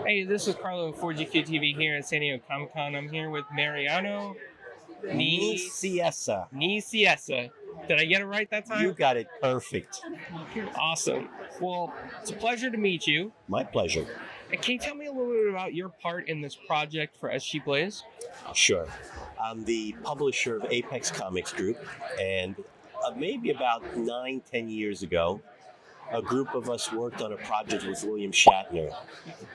Hey, this is Carlo of 4GQ TV here at San Diego Comic Con. I'm here with Mariano Nicieza. Nicieza. Did I get it right that time? You got it perfect. Awesome. Well, it's a pleasure to meet you. My pleasure. And can you tell me a little bit about your part in this project for SG Blaise? Sure. I'm the publisher of Apex Comics Group, and maybe about 9-10 years ago, a group of us worked on a project with William Shatner.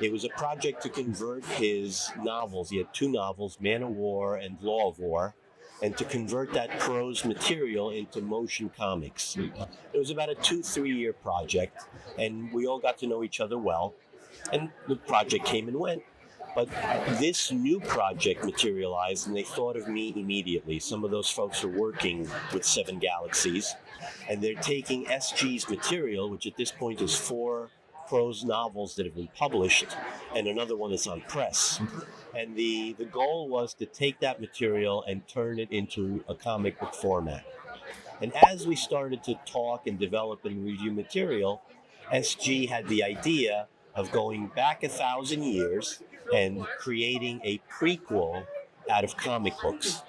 It was a project to convert his novels. He had two novels, Man of War and Law of War, and to convert that prose material into motion comics. It was about a 2-3 year project, and we all got to know each other well, and the project came and went. But this new project materialized, and they thought of me immediately. Some of those folks are working with Seven Galaxies, and they're taking SG's material, which at this point is 4 prose novels that have been published, and another one that's on press. And the goal was to take that material and turn it into a comic book format. And as we started to talk and develop and review material, SG had the idea of going back 1,000 years and creating a prequel out of comic books.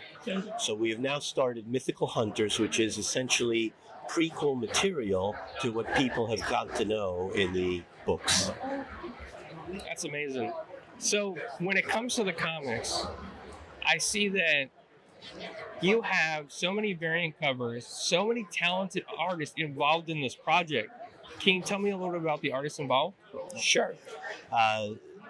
So we have now started Mythical Hunters, which is essentially prequel material to what people have got to know in the books. That's amazing. So when it comes to the comics, I see that you have so many variant covers, so many talented artists involved in this project. Can you tell me a little bit about the artists involved? Sure.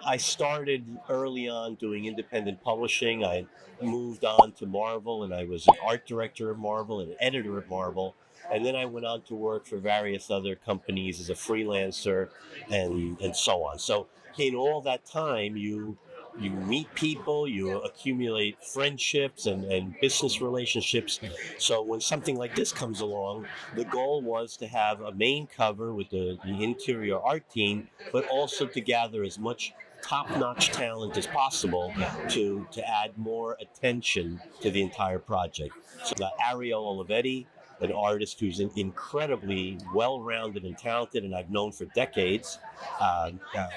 I started early on doing independent publishing. I moved on to Marvel, and I was an art director at Marvel and an editor at Marvel. And then I went on to work for various other companies as a freelancer and so on. So in all that time, you meet people, you accumulate friendships and business relationships. So when something like this comes along, the goal was to have a main cover with the interior art team, but also to gather as much top-notch talent as possible to add more attention to the entire project. So got Ariel Olivetti, an artist who's incredibly well-rounded and talented, and I've known for decades.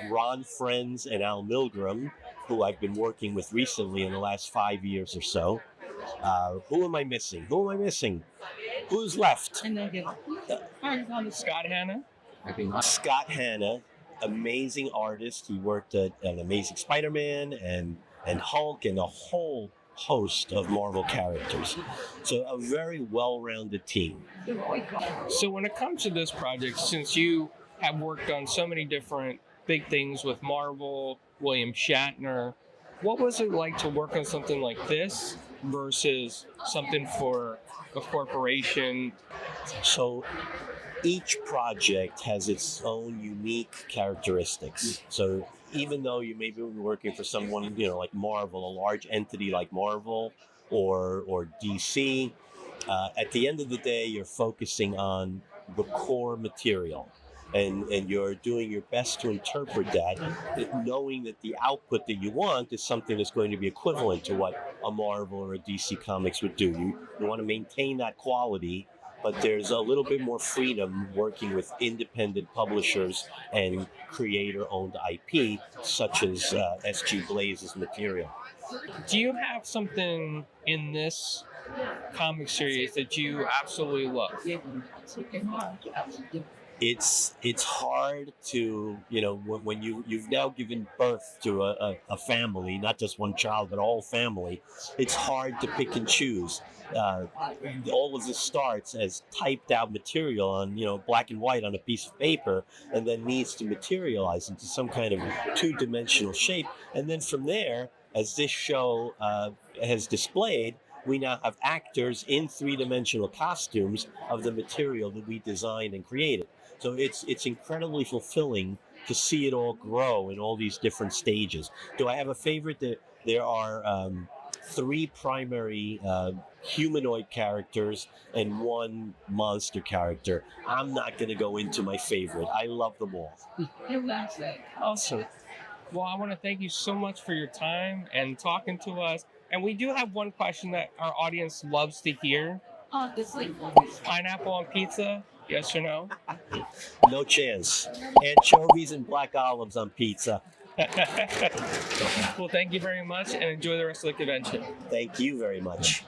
Ron Friends and Al Milgram, who I've been working with recently in the last 5 years or so. Who am I missing? Who's left? Scott Hanna. Scott Hanna, amazing artist. He worked at an Amazing Spider-Man and Hulk and a whole host of Marvel characters. So a very well-rounded team. So when it comes to this project, since you have worked on so many different big things with Marvel, William Shatner, what was it like to work on something like this versus something for a corporation? So each project has its own unique characteristics. So even though you may be working for someone, like Marvel, a large entity like Marvel or DC, at the end of the day, you're focusing on the core material. And you're doing your best to interpret that, knowing that the output that you want is something that's going to be equivalent to what a Marvel or a DC Comics would do. You want to maintain that quality, but there's a little bit more freedom working with independent publishers and creator-owned IP, such as SG Blaise's material. Do you have something in this comic series that you absolutely love? It's hard to, when you've now given birth to a family, not just one child, but a whole family, it's hard to pick and choose. All of this starts as typed out material on, black and white on a piece of paper, and then needs to materialize into some kind of two-dimensional shape. And then from there, as this show has displayed, we now have actors in three-dimensional costumes of the material that we designed and created. So it's incredibly fulfilling to see it all grow in all these different stages. Do I have a favorite? There are 3 primary humanoid characters and 1 monster character. I'm not going to go into my favorite. I love them all. Awesome. Well, I want to thank you so much for your time and talking to us. And we do have one question that our audience loves to hear. Pineapple on pizza, yes or no? No chance. Anchovies and black olives on pizza. Well, thank you very much and enjoy the rest of the convention. Thank you very much.